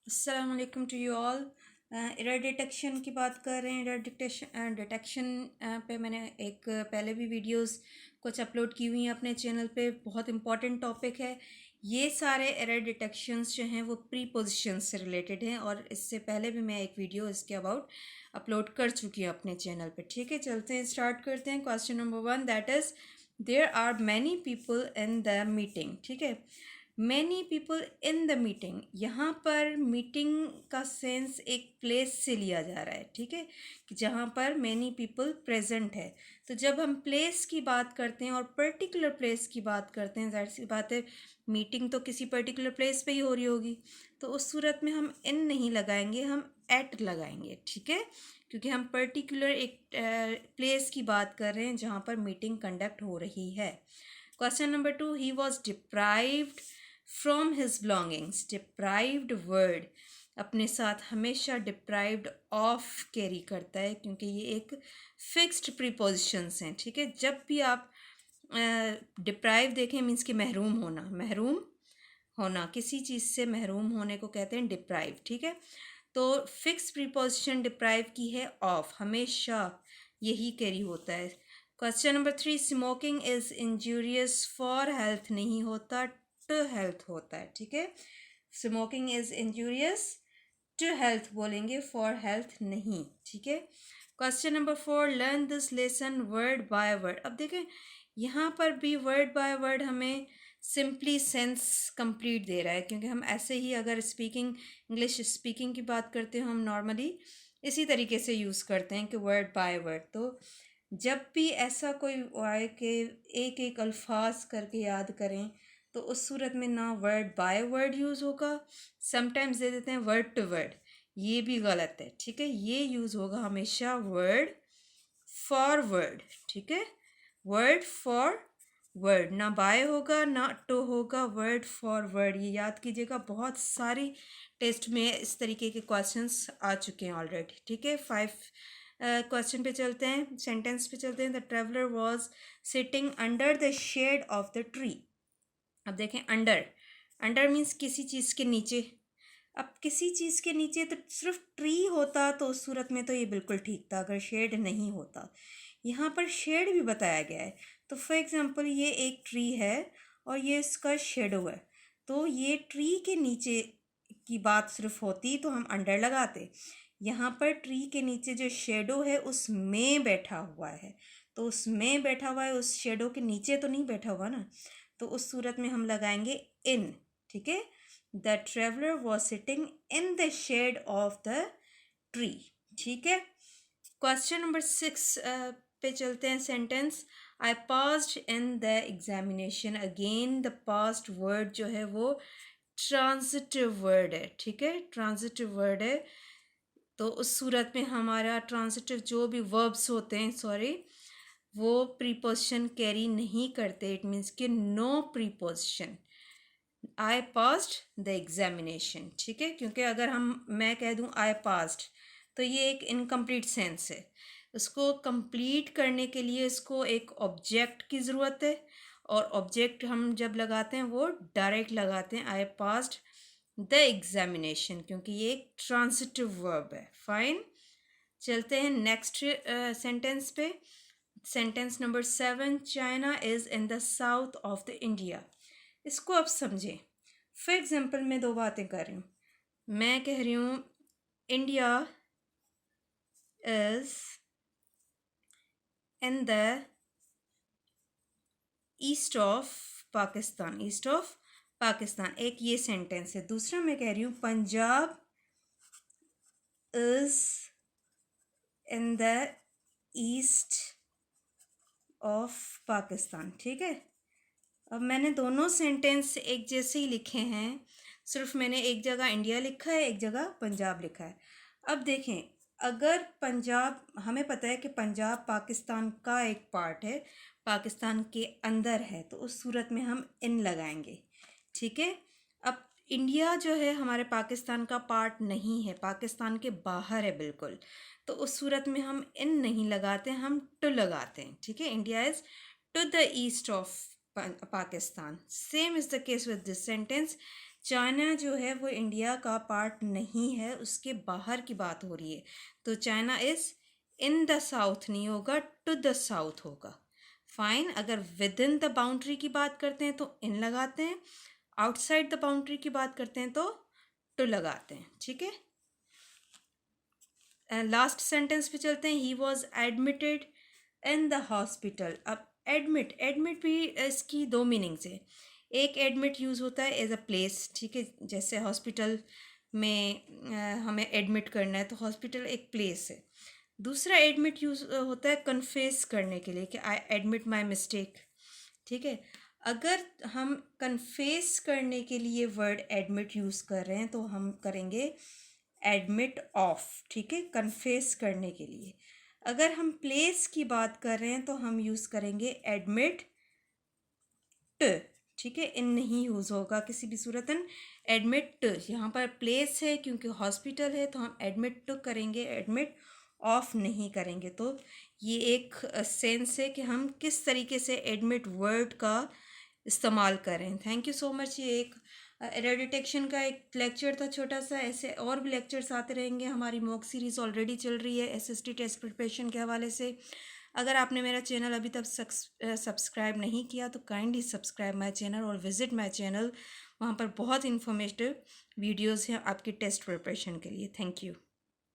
अस्सलाम वालेकुम to you all. Error detection की बात कर रहे हैं। एरर डिटेक्शन पे मैंने एक पहले भी वीडियोस कुछ अपलोड की हुई हैं अपने चैनल पे। बहुत इंपॉर्टेंट टॉपिक है। ये सारे एरर डिटेक्शंस जो हैं वो प्रीपोजिशन से रिलेटेड हैं और इससे पहले भी मैं एक वीडियो इसके अबाउट अपलोड कर चुकी हूँ अपने चैनल पे। ठीक है, चलते हैं, स्टार्ट करते हैं। Question number 1, that is there are many people in the meeting. ठीक है, many people in the meeting, यहाँ पर मीटिंग का सेंस एक प्लेस से लिया जा रहा है। ठीक है, कि जहाँ पर मैनी पीपल प्रेजेंट है। तो जब हम प्लेस की बात करते हैं और पर्टिकुलर प्लेस की बात करते हैं, जाहिर सी बात है मीटिंग तो किसी पर्टिकुलर प्लेस पे ही हो रही होगी, तो उस सूरत में हम इन नहीं लगाएंगे, हम एट लगाएंगे। ठीक है, क्योंकि हम पर्टिकुलर एक प्लेस की बात कर रहे हैं जहाँ पर मीटिंग कंडक्ट हो रही है। Question number 2, he was deprived from his belongings. Deprived word अपने साथ हमेशा डिप्राइव्ड ऑफ कैरी करता है, क्योंकि ये एक फिक्स्ड प्रीपोजिशंस हैं। ठीक है, जब भी आप डिप्राइव देखें मीन्स कि महरूम होना, महरूम होना, किसी चीज़ से महरूम होने को कहते हैं डिप्राइव। ठीक है, तो फिक्स प्रीपोजिशन डिप्राइव की है ऑफ, हमेशा यही कैरी होता है। Question number 3, smoking is injurious for health नहीं होता, टू हेल्थ होता है। ठीक है, smoking is injurious to health बोलेंगे, फॉर हेल्थ नहीं। ठीक है, question number 4, learn this lesson word by word. अब देखें यहाँ पर भी वर्ड बाय वर्ड हमें सिंपली सेंस कंप्लीट दे रहा है, क्योंकि हम ऐसे ही अगर स्पीकिंग, इंग्लिश स्पीकिंग की बात करते हैं हम नॉर्मली इसी तरीके से यूज़ करते हैं कि वर्ड बाय वर्ड। तो जब भी ऐसा कोई आए कि एक एक अल्फाज करके याद करें, तो उस सूरत में ना वर्ड बाय वर्ड यूज़ होगा, समटाइम्स दे देते हैं वर्ड टू वर्ड, ये भी गलत है। ठीक है, ये यूज़ होगा हमेशा वर्ड फॉर वर्ड। ठीक है, वर्ड फॉर वर्ड, ना बाय होगा ना टू होगा, वर्ड फॉर वर्ड, ये याद कीजिएगा। बहुत सारी टेस्ट में इस तरीके के क्वेश्चंस आ चुके हैं ऑलरेडी। ठीक है, 5 क्वेश्चन पे चलते हैं, सेंटेंस पे चलते हैं। The traveller was sitting under the shade of the tree. अब देखें, अंडर, अंडर मीन्स किसी चीज़ के नीचे। अब किसी चीज़ के नीचे तो सिर्फ ट्री होता तो उस सूरत में तो ये बिल्कुल ठीक था, अगर शेड नहीं होता। यहाँ पर शेड भी बताया गया है, तो फॉर एग्ज़ाम्पल ये एक ट्री है और ये इसका शेडो है, तो ये ट्री के नीचे की बात सिर्फ होती तो हम अंडर लगाते। यहाँ पर ट्री के नीचे जो शेडो है उसमें बैठा हुआ है, तो उसमें बैठा हुआ है, उस शेडो के नीचे तो नहीं बैठा हुआ ना, तो उस सूरत में हम लगाएंगे इन। ठीक है, the traveller was sitting in the shade of the tree. ठीक है, क्वेश्चन नंबर 6 पे चलते हैं। Sentence, I passed in the examination. Again the past word जो है वो ट्रांजिटिव वर्ड है। ठीक है, ट्रांजिटिव वर्ड है, तो उस सूरत में हमारा ट्रांजिटिव जो भी वर्ब्स होते हैं, सॉरी, वो प्रीपोजिशन कैरी नहीं करते। इट मीन्स कि no preposition. I passed the examination. ठीक है, क्योंकि अगर मैं कह दूं आई पास्ड तो ये एक इनकम्प्लीट सेंस है। उसको कंप्लीट करने के लिए इसको एक ऑब्जेक्ट की ज़रूरत है, और ऑब्जेक्ट हम जब लगाते हैं वो डायरेक्ट लगाते हैं, आई पास्ड द एग्जामिनेशन, क्योंकि ये एक ट्रांसिटिव वर्ब है। फाइन, चलते हैं नेक्स्ट सेंटेंस पे। Sentence number 7, China is in the south of the India. इसको अब समझें। फॉर एग्जाम्पल मैं दो बातें कर रही हूँ। मैं कह रही हूँ India is in the east of Pakistan, east of Pakistan, एक ये सेंटेंस है। दूसरा मैं कह रही हूँ Punjab is in the east of Pakistan. ठीक है, अब मैंने दोनों सेंटेंस एक जैसे ही लिखे हैं, सिर्फ मैंने एक जगह इंडिया लिखा है, एक जगह पंजाब लिखा है। अब देखें, अगर पंजाब, हमें पता है कि पंजाब पाकिस्तान का एक पार्ट है, पाकिस्तान के अंदर है, तो उस सूरत में हम इन लगाएंगे। ठीक है, अब इंडिया जो है हमारे पाकिस्तान का पार्ट नहीं है, पाकिस्तान के बाहर है बिल्कुल, तो उस सूरत में हम इन नहीं लगाते, हम टू लगाते हैं। ठीक है, India is to the east of Pakistan. Same is the case with this sentence. China जो है वो इंडिया का पार्ट नहीं है, उसके बाहर की बात हो रही है। तो China is in the south नहीं होगा, टू द साउथ होगा। फाइन। अगर विद इन द बाउंड्री की बात करते हैं तो इन लगाते हैं, आउटसाइड द बाउंड्री की बात करते हैं तो टू लगाते हैं। ठीक है, लास्ट सेंटेंस पे चलते हैं। He was admitted in the hospital. अब एडमिट, एडमिट भी इसकी दो मीनिंग्स है। एक एडमिट यूज़ होता है एज अ प्लेस, ठीक है, जैसे हॉस्पिटल में हमें एडमिट करना है तो हॉस्पिटल एक प्लेस है। दूसरा एडमिट यूज़ होता है कन्फेस करने के लिए कि आई एडमिट माई मिस्टेक। ठीक है, अगर हम कन्फेस करने के लिए वर्ड एडमिट यूज़ कर रहे हैं तो हम करेंगे एडमिट ऑफ। ठीक है, कन्फेस करने के लिए। अगर हम प्लेस की बात कर रहे हैं तो हम यूज़ करेंगे एडमिट ट। ठीक है, इन नहीं यूज़ होगा किसी भी सूरतन। एडमिट ट, यहाँ पर प्लेस है क्योंकि हॉस्पिटल है तो हम एडमिट टू करेंगे, एडमिट ऑफ नहीं करेंगे। तो ये एक सेंस है कि हम किस तरीके से एडमिट वर्ड का इस्तेमाल करें। Thank you so much. ये एक एरर डिटेक्शन का एक लेक्चर था छोटा सा। ऐसे और भी लेक्चर्स आते रहेंगे। हमारी मॉक सीरीज़ ऑलरेडी चल रही है एसएसटी टेस्ट प्रिपरेशन के हवाले से। अगर आपने मेरा चैनल अभी तक सब्सक्राइब नहीं किया तो काइंडली सब्सक्राइब माय चैनल और विज़िट माय चैनल। वहाँ पर बहुत इन्फॉर्मेटिव वीडियोज़ हैं आपकी टेस्ट प्रिपरेशन के लिए। Thank you.